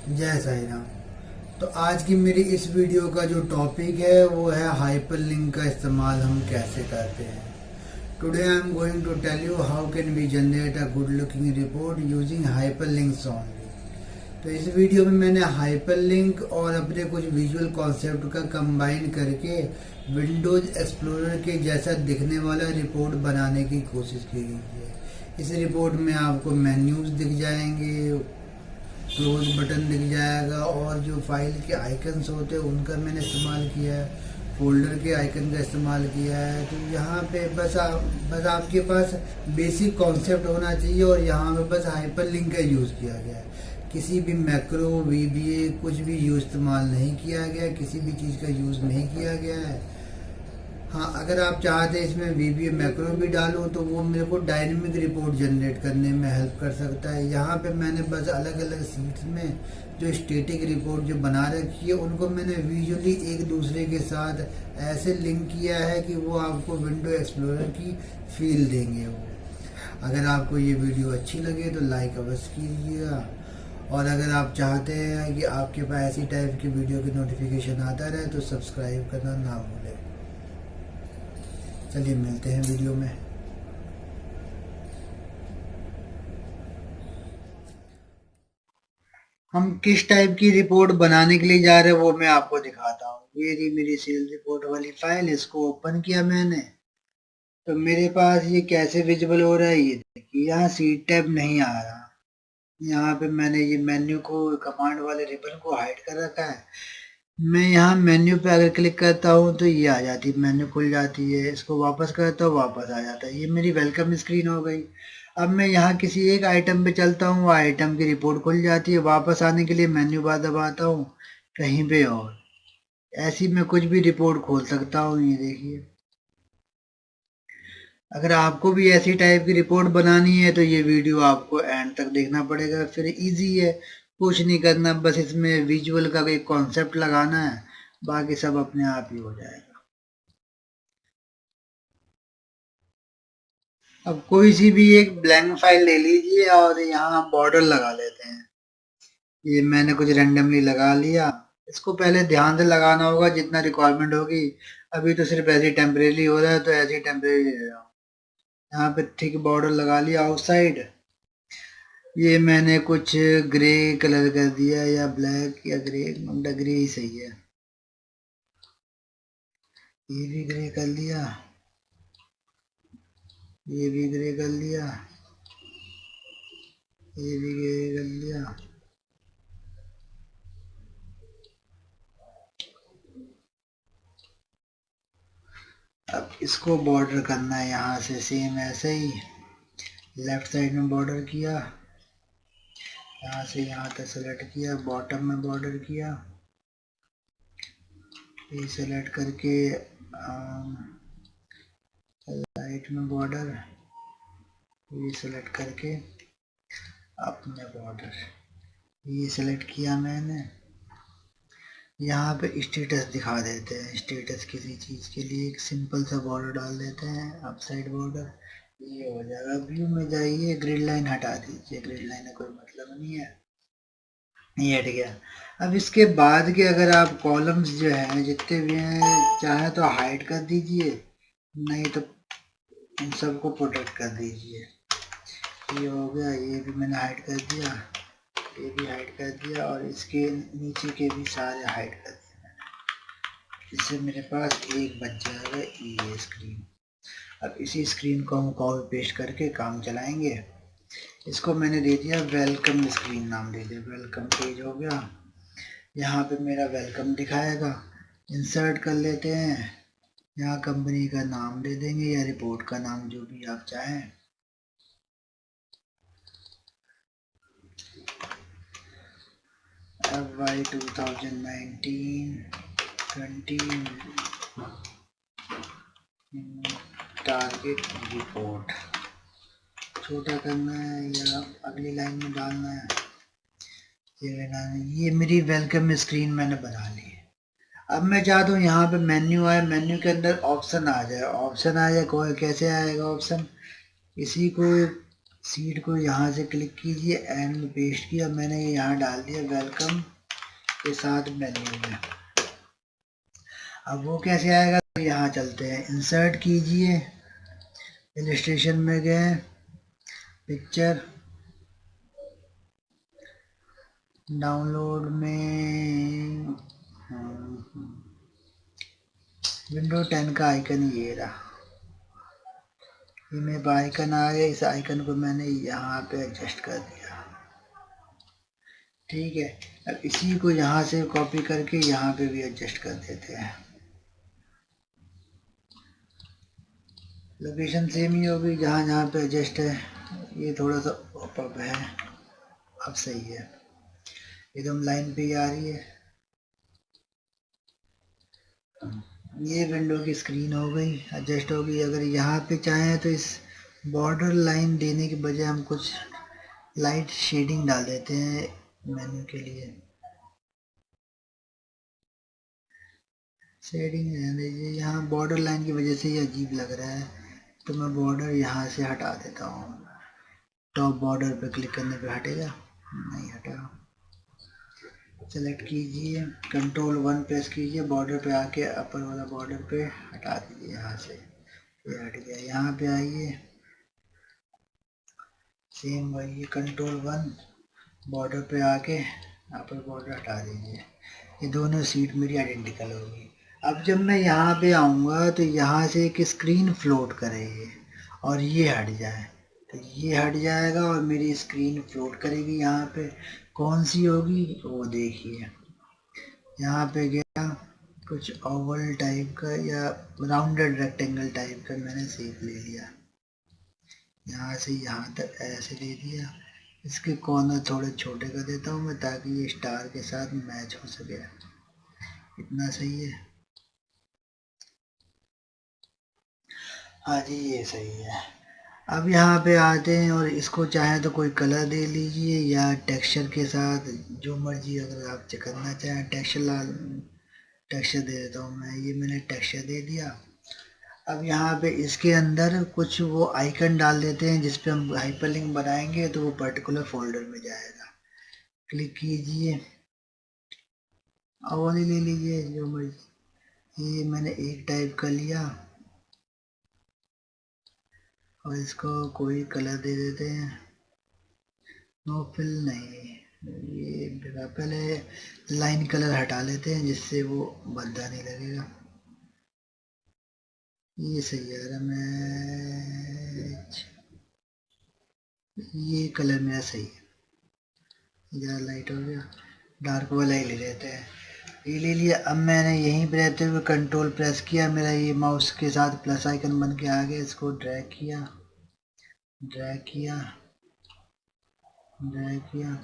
जय साई राम। तो आज की मेरी इस वीडियो का जो टॉपिक है वो है हाइपरलिंक का इस्तेमाल हम कैसे करते हैं। Today I am going to tell you how can we generate a good looking report using hyperlinks only. तो इस वीडियो में मैंने हाइपरलिंक और अपने कुछ विजुअल कॉन्सेप्ट का कंबाइन करके विंडोज एक्सप्लोरर के जैसा दिखने वाला रिपोर्ट बनाने की कोशिश की गई है। इस रिपोर्ट में आपको मेन्यूज दिख जाएंगे, क्लोज बटन दिख जाएगा और जो फाइल के आइकन्स होते हैं उनका मैंने इस्तेमाल किया है, फोल्डर के आइकन का इस्तेमाल किया है। तो यहाँ पे बस आपके पास बेसिक कॉन्सेप्ट होना चाहिए और यहाँ पे बस हाइपरलिंक का यूज़ किया गया है। किसी भी मैक्रो वीबीए कुछ भी यूज इस्तेमाल नहीं किया गया, किसी भी चीज़ का यूज़ नहीं किया गया है। हाँ, अगर आप चाहते हैं इसमें वीबीए मैक्रो भी डालूँ तो वो मेरे को डायनेमिक रिपोर्ट जनरेट करने में हेल्प कर सकता है। यहाँ पे मैंने बस अलग अलग सीट्स में जो स्टैटिक रिपोर्ट जो बना रखी है उनको मैंने विजुअली एक दूसरे के साथ ऐसे लिंक किया है कि वो आपको विंडो एक्सप्लोरर की फील देंगे वो। अगर आपको ये वीडियो अच्छी लगे तो लाइक अवश्य कीजिएगा, और अगर आप चाहते हैं कि आपके पास ऐसी टाइप की वीडियो की नोटिफिकेशन आता रहे तो सब्सक्राइब करना ना भूलें। चलिए मिलते हैं वीडियो में। हम किस टाइप की रिपोर्ट बनाने के लिए जा रहे हैं वो मैं आपको दिखाता हूँ। ये रही मेरी सेल रिपोर्ट वाली फाइल, इसको ओपन किया मैंने तो मेरे पास ये कैसे विजिबल हो रहा है ये देखिए। यहाँ सीट टैब नहीं आ रहा। यहाँ पे मैंने ये मेन्यू को कमांड वाले रिबन को हाइड कर रखा है। मैं यहाँ मेन्यू पे अगर क्लिक करता हूँ तो ये आ जाती है, मेन्यू खुल जाती है। इसको वापस करता हूँ वापस आ जाता है। ये मेरी वेलकम स्क्रीन हो गई। अब मैं यहाँ किसी एक आइटम पे चलता हूँ, आइटम की रिपोर्ट खुल जाती है। वापस आने के लिए मेन्यू बार दबाता हूँ कहीं पे और ऐसी मैं कुछ भी रिपोर्ट खोल सकता हूँ। ये देखिए, अगर आपको भी ऐसी टाइप की रिपोर्ट बनानी है तो ये वीडियो आपको एंड तक देखना पड़ेगा। फिर इजी है, कुछ नहीं करना, बस इसमें विजुअल का एक कॉन्सेप्ट लगाना है, बाकी सब अपने आप ही हो जाएगा। अब कोई सी भी एक ब्लैंक फाइल ले लीजिए और यहाँ बॉर्डर लगा लेते हैं। ये मैंने कुछ रेंडमली लगा लिया। इसको पहले ध्यान से लगाना होगा जितना रिक्वायरमेंट होगी। अभी तो सिर्फ ऐसे टेम्परेरी हो रहा है तो ऐसे टेम्परेरी ले रहा हूँ। यहाँ पे थिक बॉर्डर लगा लिया आउटसाइड। ये मैंने कुछ ग्रे कलर कर दिया या ब्लैक या ग्रे, ग्रे ही सही है। ये भी ग्रे कर लिया, ये भी ग्रे कर लिया, ये भी ग्रे कर लिया। अब इसको बॉर्डर करना है यहाँ से सेम ऐसे ही। लेफ्ट साइड में बॉर्डर किया, यहाँ से यहाँ तक सेलेक्ट किया, बॉटम में बॉर्डर किया, ये सेलेक्ट करके राइट में बॉर्डर, ये सेलेक्ट करके अपने बॉर्डर, ये सेलेक्ट किया मैंने। यहाँ पे स्टेटस दिखा देते हैं। स्टेटस किसी चीज़ के लिए एक सिंपल सा बॉर्डर डाल देते हैं, अपसाइड बॉर्डर। ये हो जाएगा। व्यू में जाइए, ग्रिड लाइन हटा दीजिए, ग्रिड लाइन का कोई मतलब नहीं है, ये हट गया। अब इसके बाद के अगर आप कॉलम्स जो हैं जितने भी हैं चाहे तो हाइड कर दीजिए, नहीं तो इन सबको प्रोटेक्ट कर दीजिए। ये हो गया, ये भी मैंने हाइड कर दिया, ये भी हाइड कर दिया और इसके नीचे के भी सारे हाइड कर दिए। इससे मेरे पास एक बच जाएगा ये स्क्रीन। अब इसी स्क्रीन को हम कॉपी पेस्ट करके काम चलाएंगे। इसको मैंने दे दिया वेलकम स्क्रीन, नाम दे दिया, वेलकम पेज हो गया। यहाँ पे मेरा वेलकम दिखाएगा। इंसर्ट कर लेते हैं, यहाँ कंपनी का नाम दे देंगे या रिपोर्ट का नाम, जो भी आप चाहें। FY 2019-20 टारगेट रिपोर्ट छोटा करना है या अगली लाइन में डालना है, ये लेना है। ये मेरी वेलकम स्क्रीन मैंने बना ली है। अब मैं चाहता हूँ यहाँ पे मेन्यू आए, मेन्यू के अंदर ऑप्शन आ जाए। ऑप्शन आ जाए, कोई कैसे आएगा ऑप्शन, इसी को सीट को यहाँ से क्लिक कीजिए एंड पेस्ट किया मैंने, ये यहाँ डाल दिया वेलकम के साथ मेन्यू में। अब वो कैसे आएगा, तो यहाँ चलते हैं, इंसर्ट कीजिए, इलस्ट्रेशन में गए, पिक्चर, डाउनलोड में विंडो 10 का आइकन ये रहा, ये मेरे पास आइकन आ गया। इस आइकन को मैंने यहाँ पे एडजस्ट कर दिया, ठीक है। अब इसी को यहाँ से कॉपी करके यहाँ पे भी एडजस्ट कर देते हैं, लोकेशन सेम ही होगी जहाँ जहाँ पे एडजस्ट है। ये थोड़ा सा अप है, अब सही है, एकदम लाइन पे ही आ रही है। ये विंडो की स्क्रीन हो गई, एडजस्ट हो गई। अगर यहाँ पे चाहें तो इस बॉर्डर लाइन देने के बजाय हम कुछ लाइट शेडिंग डाल देते हैं मेन्यू के लिए। शेडिंग रहने दीजिए, यहाँ बॉर्डर लाइन की वजह से ये अजीब लग रहा है, तो मैं बॉर्डर यहाँ से हटा देता हूँ। टॉप बॉर्डर पे क्लिक करने पे हटेगा, नहीं हटा। सेलेक्ट कीजिए, कंट्रोल 1 प्रेस कीजिए, बॉर्डर पे आके अपर वाला बॉर्डर पे हटा दीजिए, यहाँ से ये हट गया। यहाँ पे आइए, सेम वही कंट्रोल 1, बॉर्डर पे आके अपर बॉर्डर हटा दीजिए। ये दोनों सीट मेरी आइडेंटिकल होगी। अब जब मैं यहाँ पे आऊँगा तो यहाँ से एक स्क्रीन फ्लोट करेगी और ये हट जाए, तो ये हट जाएगा और मेरी स्क्रीन फ्लोट करेगी। यहाँ पे कौन सी होगी वो देखिए, यहाँ पे गया कुछ ओवल टाइप का या राउंडेड रेक्टेंगल टाइप का मैंने शेप ले लिया, यहाँ से यहाँ तक ऐसे दे दिया। इसके कॉर्नर थोड़े छोटे कर देता हूँ मैं, ताकि ये स्टार के साथ मैच हो सके। इतना सही है, हाँ जी ये सही है। अब यहाँ पे आते हैं और इसको चाहे तो कोई कलर दे लीजिए या टेक्सचर के साथ, जो मर्जी अगर आप करना चाहें। टेक्सचर दे देता हूँ मैं, ये मैंने टेक्सचर दे दिया। अब यहाँ पे इसके अंदर कुछ वो आइकन डाल देते हैं जिस पे हम हाइपरलिंक बनाएंगे, तो वो पर्टिकुलर फोल्डर में जाएगा। क्लिक कीजिए और ले लीजिए जो मर्जी। ये मैंने एक टाइप कर लिया और इसको कोई कलर दे देते हैं, नो फिल नहीं, ये पहले लाइन कलर हटा लेते हैं जिससे वो भद्दा नहीं लगेगा। ये सही है, मैच, ये कलर मेरा सही है, ज़्यादा लाइट हो गया, डार्क वाला ही ले लेते हैं। ये ले लिया। अब मैंने यहीं पर रहते हुए कंट्रोल प्रेस किया, मेरा ये माउस के साथ प्लस आइकन बन के आ गया। इसको ड्रैग किया, ड्रैग किया, ड्रैग किया,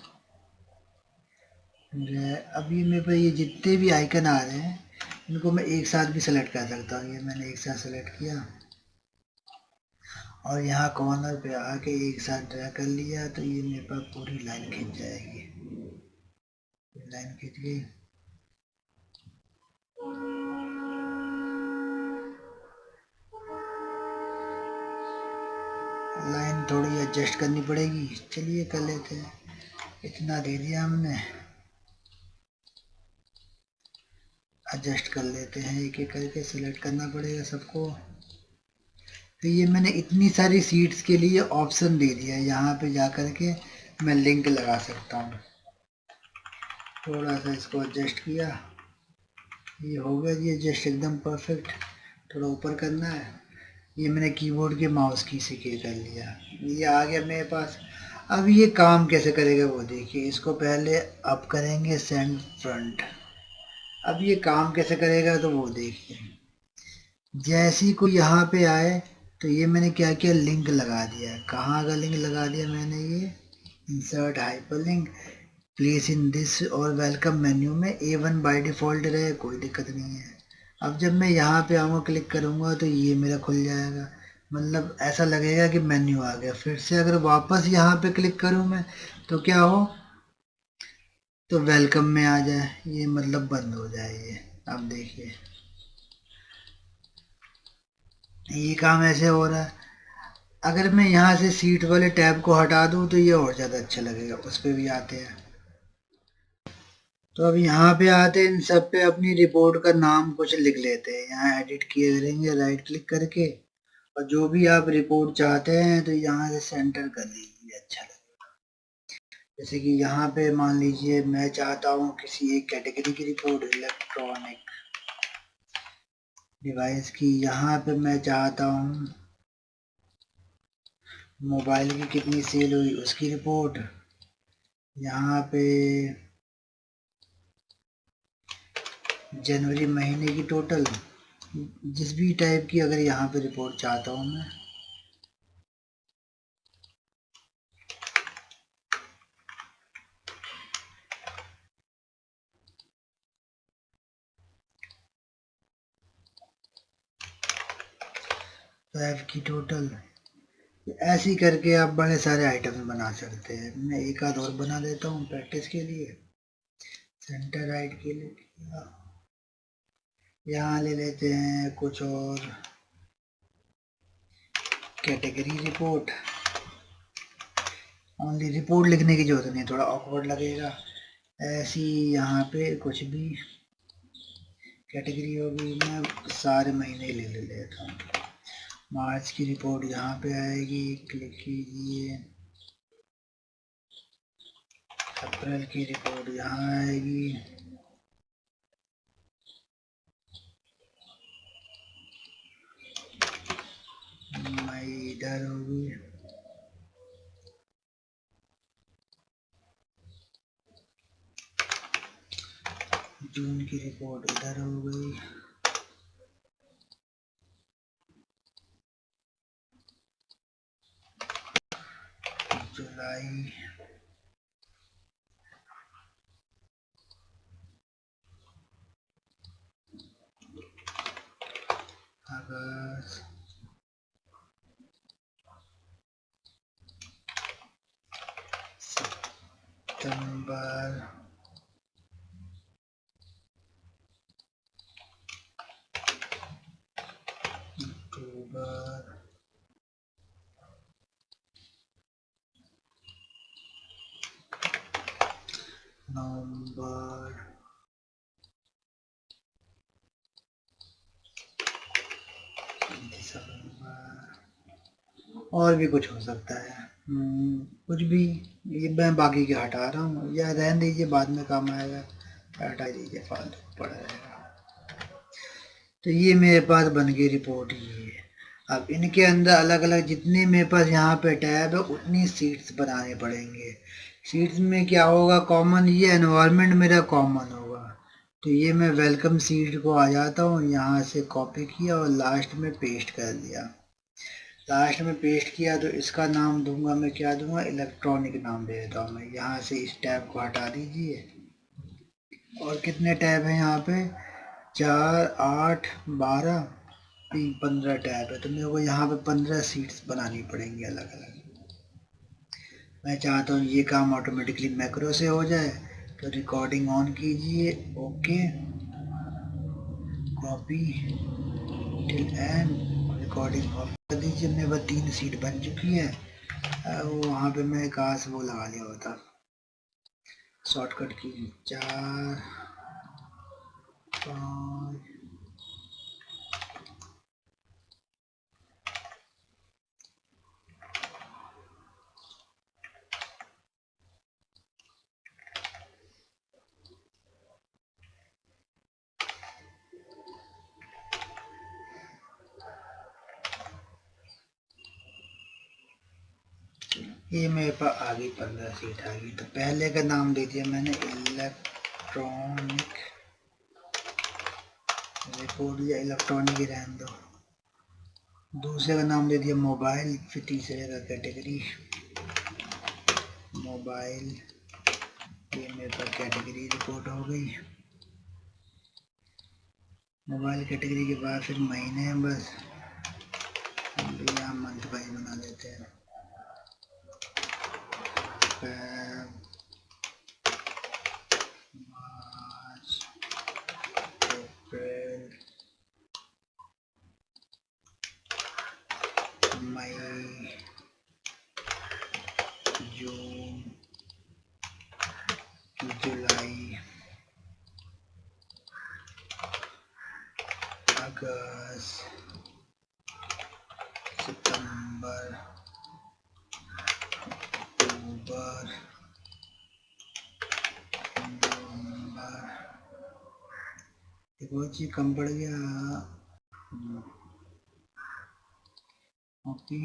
अभी मेरे पे ये जितने भी आइकन आ रहे हैं इनको मैं एक साथ भी सेलेक्ट कर सकता हूँ। ये मैंने एक साथ सेलेक्ट किया और यहाँ कॉर्नर पे आके एक साथ ड्रैग कर लिया, तो ये मेरे पास पूरी लाइन खिंच जाएगी। लाइन खिंच गई। लाइन थोड़ी एडजस्ट करनी पड़ेगी, चलिए कर लेते हैं। इतना दे दिया हमने, एडजस्ट कर लेते हैं, एक एक करके सिलेक्ट करना पड़ेगा सबको। तो ये मैंने इतनी सारी सीट्स के लिए ऑप्शन दे दिया, यहाँ पे जा कर के मैं लिंक लगा सकता हूँ। थोड़ा सा इसको एडजस्ट किया, ये हो गया जी एडजस्ट एकदम परफेक्ट। थोड़ा ऊपर करना है, ये मैंने कीबोर्ड के माउस की से कर लिया, ये आ गया मेरे पास। अब ये काम कैसे करेगा वो देखिए। इसको पहले अप करेंगे, सेंड फ्रंट। अब ये काम कैसे करेगा तो वो देखिए। जैसे ही कोई यहाँ पे आए तो ये मैंने क्या किया, लिंक लगा दिया। कहाँ का लिंक लगा दिया मैंने, ये insert hyperlink, place in this और वेलकम मेन्यू में A1 बाय डिफ़ॉल्ट रहे, कोई दिक्कत नहीं है। अब जब मैं यहाँ पे आऊँगा, क्लिक करूँगा तो ये मेरा खुल जाएगा, मतलब ऐसा लगेगा कि मेन्यू आ गया। फिर से अगर वापस यहाँ पे क्लिक करूँ मैं तो क्या हो, तो वेलकम में आ जाए, ये मतलब बंद हो जाए ये। अब देखिए ये काम ऐसे हो रहा है। अगर मैं यहाँ से सीट वाले टैब को हटा दूँ तो ये और ज़्यादा अच्छा लगेगा। उस पर भी आते हैं। तो अब यहाँ पे आते हैं, इन सब पे अपनी रिपोर्ट का नाम कुछ लिख लेते हैं। यहाँ एडिट किए करेंगे राइट क्लिक करके, और जो भी आप रिपोर्ट चाहते हैं तो यहाँ से सेंटर कर लीजिए, अच्छा लगेगा। जैसे कि यहाँ पे मान लीजिए मैं चाहता हूँ किसी एक कैटेगरी की रिपोर्ट, इलेक्ट्रॉनिक डिवाइस की। यहाँ पे मैं चाहता हूँ मोबाइल की कितनी सेल हुई उसकी रिपोर्ट। यहाँ पे जनवरी महीने की टोटल, जिस भी टाइप की अगर यहाँ पे रिपोर्ट चाहता हूँ मैं। फाइव की टोटल, ऐसे ही करके आप बड़े सारे आइटम बना सकते हैं। मैं एक आध और बना देता हूँ प्रैक्टिस के लिए। सेंटर राइट के लिए यहाँ ले लेते हैं कुछ और कैटेगरी रिपोर्ट। ओनली रिपोर्ट लिखने की जरूरत नहीं, थोड़ा ऑकवर्ड लगेगा। ऐसी यहाँ पे कुछ भी कैटेगरी होगी, मैं सारे महीने ले लेता हूँ। मार्च की रिपोर्ट यहाँ पे आएगी, क्लिक कीजिए। अप्रैल की रिपोर्ट यहाँ आएगी। मई इधर होगी। जून की रिपोर्ट इधर हो गई। जुलाई, अगस्त, सितंबर, अक्टूबर, नवंबर, दिसंबर, और भी कुछ हो सकता है। कुछ भी। ये मैं बाकी के हटा रहा हूँ, या रहने दीजिए, बाद में काम आएगा। हटा दीजिए, फालतू पड़ा रहेगा। तो ये मेरे पास बन गई रिपोर्ट ये। अब इनके अंदर अलग अलग जितने मेरे पास यहाँ पे टैब है उतनी सीट्स बनाने पड़ेंगे। सीट्स में क्या होगा, कॉमन ये एनवायरनमेंट मेरा कॉमन होगा। तो ये मैं वेलकम सीट को आ जाता हूँ, यहाँ से कॉपी किया और लास्ट में पेस्ट कर दिया। लास्ट में पेस्ट किया तो इसका नाम दूंगा मैं, क्या दूंगा, इलेक्ट्रॉनिक नाम दे देता हूँ मैं। यहाँ से इस टैब को हटा दीजिए। और कितने टैब हैं यहाँ पे, 4, 8, 12, 15 टैब है। तो मेरे को यहाँ पे 15 सीट्स बनानी पड़ेंगी अलग अलग। मैं चाहता हूँ ये काम ऑटोमेटिकली मैक्रो से हो जाए। तो रिकॉर्डिंग ऑन कीजिए, okay, copy till and, recording of कर दीजिए। मेरे पास 3 सीट बन चुकी है। वहाँ पे मैं काश वो लगा लिया होता शॉर्टकट की, 4, 5। ये मेरे पास आ गई, 15 सीट आ गई। तो पहले का नाम दे दिया मैंने इलेक्ट्रॉनिक रिपोर्ट, या इलेक्ट्रॉनिक ही रहने दो। दूसरे का नाम दे दिया मोबाइल, फिर तीसरे का कैटेगरी मोबाइल। ये मेरे पास कैटेगरी रिपोर्ट हो गई। मोबाइल कैटेगरी के बाद फिर महीने हैं बस, यहाँ मंथ वाइज बना देते हैं। मार्च, अप्रैल, मई, जुलाई, अगस्त, सितंबर, अक्टूबर, नवंबर। एक और चीज कम पड़ गया, ओके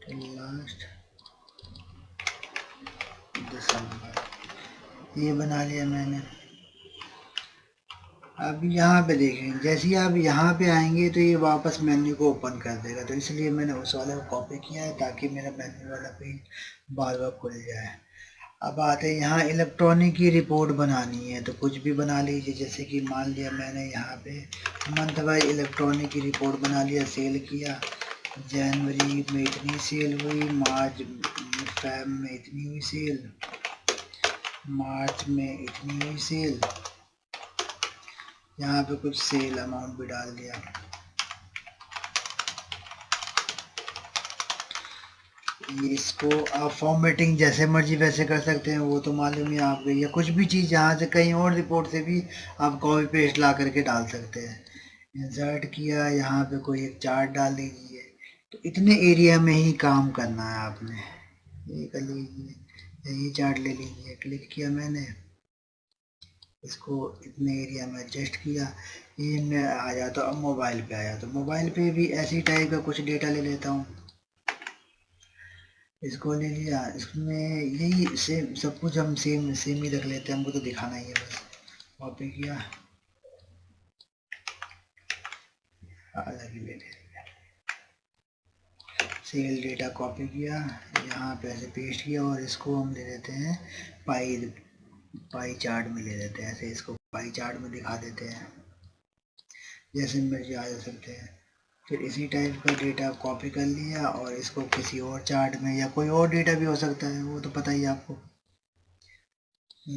लास्ट दिसंबर। ये बना लिया मैंने। अब यहाँ पे देखें, जैसे ही आप यहाँ पे आएंगे तो ये वापस मेन्यू को ओपन कर देगा, तो इसलिए मैंने उस वाले को कॉपी किया है ताकि मेरा मेन्यू वाला पेज बार बार खुल जाए। अब आते हैं यहाँ इलेक्ट्रॉनिक की रिपोर्ट बनानी है, तो कुछ भी बना लीजिए। जैसे कि मान लिया मैंने यहाँ पे मंथ वाइज इलेक्ट्रॉनिक की रिपोर्ट बना लिया, सेल किया। जनवरी में इतनी सेल हुई, मार्च फैब में इतनी हुई सेल, मार्च में इतनी हुई सेल। यहाँ पे कुछ सेल अमाउंट भी डाल दिया। इसको आप फॉर्मेटिंग जैसे मर्जी वैसे कर सकते हैं, वो तो मालूम ही आपको। या कुछ भी चीज़ यहाँ से कहीं और रिपोर्ट से भी आप कॉपी पेस्ट ला करके डाल सकते हैं। इंसर्ट किया, यहाँ पे कोई एक चार्ट डाल दीजिए। तो इतने एरिया में ही काम करना है आपने। ये कर लीजिए, ये चार्ट ले लीजिए, क्लिक किया मैंने, इसको इतने एरिया में एडजस्ट किया। ये मैं आ जाता हूँ, अब मोबाइल पे आया तो मोबाइल पे भी ऐसी टाइप का कुछ डेटा ले लेता हूँ। इसको ले लिया, इसमें यही सेम सब कुछ हम सेम ही रख लेते हैं, हमको तो दिखाना ही है बस। कॉपी किया, अलग ही ले लिया, सेल डेटा कॉपी किया, यहाँ पे ऐसे पेस्ट किया और इसको हम ले लेते हैं पाई चार्ट में ले लेते हैं। ऐसे इसको पाई चार्ट में दिखा देते हैं, जैसे मर्जी आ जा सकते हैं। फिर इसी टाइप का डेटा कॉपी कर लिया और इसको किसी और चार्ट में, या कोई और डेटा भी हो सकता है, वो तो पता ही आपको।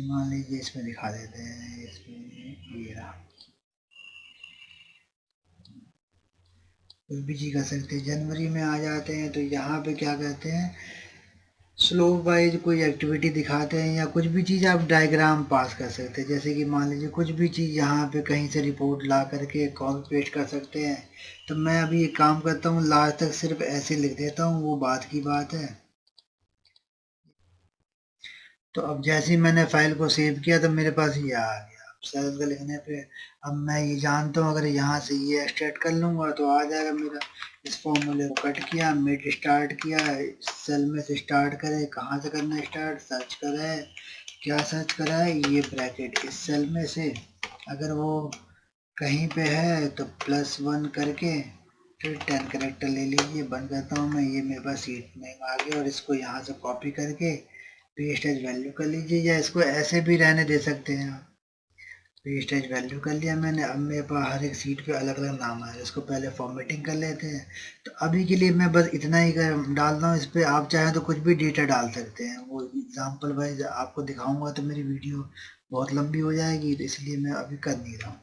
मान लीजिए इसमें दिखा देते हैं, इसमें ये रहा, कुछ भी चीज कर सकते हैं। जनवरी में आ जाते हैं तो यहाँ पे क्या कहते हैं, स्लो वाइज कोई एक्टिविटी दिखाते हैं, या कुछ भी चीज़ आप डायग्राम पास कर सकते हैं। जैसे कि मान लीजिए कुछ भी चीज़ यहाँ पे कहीं से रिपोर्ट ला करके कॉपी पेस्ट कर सकते हैं। तो मैं अभी एक काम करता हूँ, लास्ट तक सिर्फ ऐसे लिख देता हूँ, वो बात की बात है। तो अब जैसे ही मैंने फाइल को सेव किया तो मेरे पास ये आ गया सेल का लिखने पे। अब मैं ये जानता हूँ, अगर यहाँ से ये एक्सट्रैक्ट कर लूँगा तो आ जाएगा मेरा। इस फॉर्मूले को कट किया, मिड स्टार्ट किया, सेल में से स्टार्ट करे, कहाँ से करना स्टार्ट, सर्च करे, क्या सर्च करा है, ये ब्रैकेट इस सेल में से, अगर वो कहीं पे है तो +1 करके फिर 10 करेक्टर ले लीजिए। बंद करता हूँ मैं, ये मेरे पास सीट में आ गया। और इसको यहाँ से कॉपी करके पेस्ट एज वैल्यू कर लीजिए, या इसको ऐसे भी रहने दे सकते हैं आप। पेस्ट एज वैल्यू कर लिया मैंने। अब मेरे पास हर एक सीट पे अलग अलग नाम है, इसको पहले फॉर्मेटिंग कर लेते हैं। तो अभी के लिए मैं बस इतना ही डाल रहा हूँ इस पर। आप चाहें तो कुछ भी डेटा डाल सकते हैं, वो एग्जाम्पल वाइज आपको दिखाऊंगा तो मेरी वीडियो बहुत लंबी हो जाएगी, तो इसलिए मैं अभी कर नहीं रहा हूँ।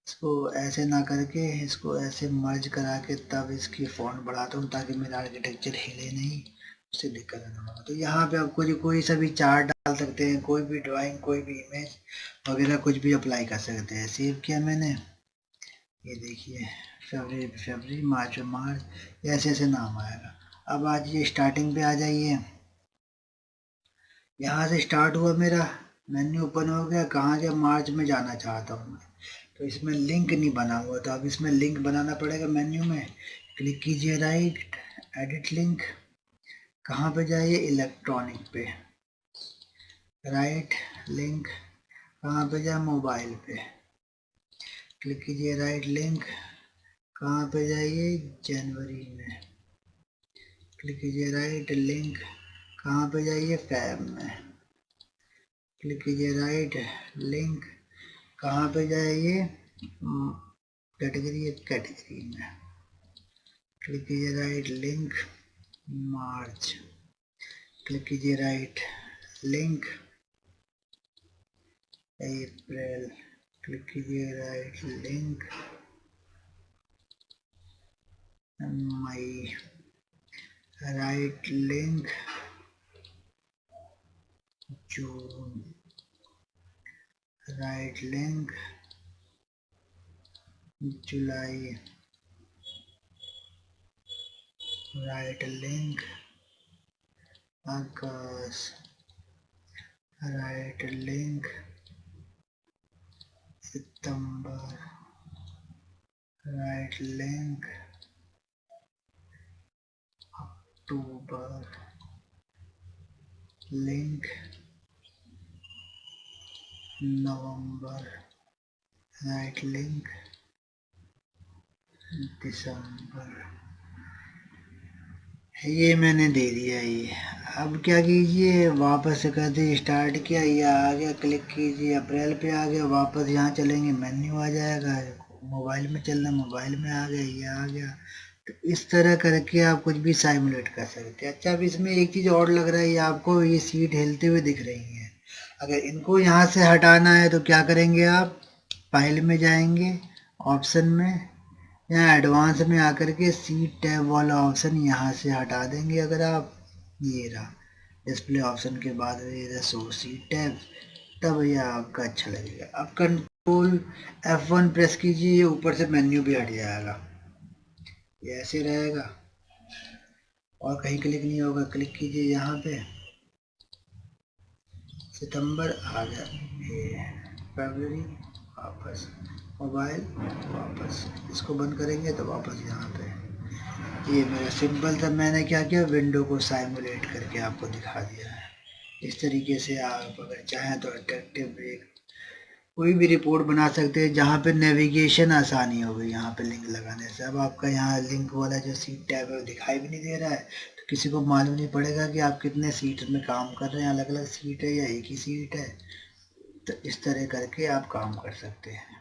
इसको ऐसे ना करके इसको ऐसे मर्ज करा के तब इसकी फॉन्ट बढ़ाता हूँ, ताकि मेरा आर्किटेक्चर हिले नहीं, उससे दिक्कत ना होगा। तो यहाँ पे आप कोई सा भी चार्ट डाल सकते हैं, कोई भी ड्राइंग, कोई भी इमेज वगैरह कुछ भी अप्लाई कर सकते हैं। सेव किया मैंने, ये देखिए फरवरी मार्च ऐसे ऐसे नाम आएगा। अब आज ये स्टार्टिंग पे आ जाइए, यहाँ से स्टार्ट हुआ मेरा, मेन्यू ओपन हो गया, कहाँ से मार्च में जाना चाहता हूँ मैं। तो इसमें लिंक नहीं बना हुआ, तो अब इसमें लिंक बनाना पड़ेगा। मेन्यू में क्लिक कीजिए, राइट, एडिट लिंक, कहाँ पे जाइए, इलेक्ट्रॉनिक पे, राइट लिंक, कहाँ पे जाए, मोबाइल पे, क्लिक कीजिए, राइट लिंक, कहाँ पे जाइए, जनवरी में, क्लिक कीजिए, राइट लिंक, कहाँ पे जाइए, फैब में, क्लिक कीजिए, राइट लिंक, कहाँ पे जाइए, कैटेगरी में, क्लिक कीजिए, राइट लिंक, मार्च, क्लिक कीजिए, राइट लिंक, अप्रैल, क्लिक कीजिए, राइट लिंक, मई, right link, June, right link, July, right link, August, right link, September, right link, October, link, November, right link, दिसंबर। ये मैंने दे दिया। ये अब क्या कीजिए, वापस से कर दीजिए, स्टार्ट किया, ये आ गया, क्लिक कीजिए, अप्रैल पे आ गया, वापस यहाँ चलेंगे, मेन्यू आ जाएगा, मोबाइल में चलना, मोबाइल में आ गया, ये आ गया। तो इस तरह करके आप कुछ भी साइमुलेट कर सकते हैं। अच्छा, अब इसमें एक चीज़ और लग रहा है, ये आपको ये सीट हिलते हुए दिख रही है। अगर इनको यहाँ से हटाना है तो क्या करेंगे, आप फाइल में जाएंगे, ऑप्शन में, यहाँ एडवांस में आकर के सीट टैब वाला ऑप्शन यहाँ से हटा देंगे। अगर आप, ये रहा डिस्प्ले ऑप्शन के बाद ये शो सीट टैब, तब ये आपका अच्छा लगेगा। अब कंट्रोल F1 प्रेस कीजिए, ऊपर से मेन्यू भी हट जाएगा, ये ऐसे रहेगा और कहीं क्लिक नहीं होगा। क्लिक कीजिए यहाँ पे, सितंबर आ गया, फरवरी, वापस मोबाइल, वापस इसको बंद करेंगे तो वापस यहाँ पे। ये मेरा सिंपल था, मैंने क्या किया, विंडो को साइमुलेट करके आपको दिखा दिया है। इस तरीके से आप अगर चाहें तो अट्रैक्टिव ब्रेक कोई भी रिपोर्ट बना सकते हैं, जहाँ पे नेविगेशन आसानी होगी यहाँ पे लिंक लगाने से। अब आपका यहाँ लिंक वाला जो सीट टैब है वो दिखाई भी नहीं दे रहा है, तो किसी को मालूम नहीं पड़ेगा कि आप कितने सीट में काम कर रहे हैं, अलग अलग सीट है या एक ही सीट है। तो इस तरह करके आप काम कर सकते हैं।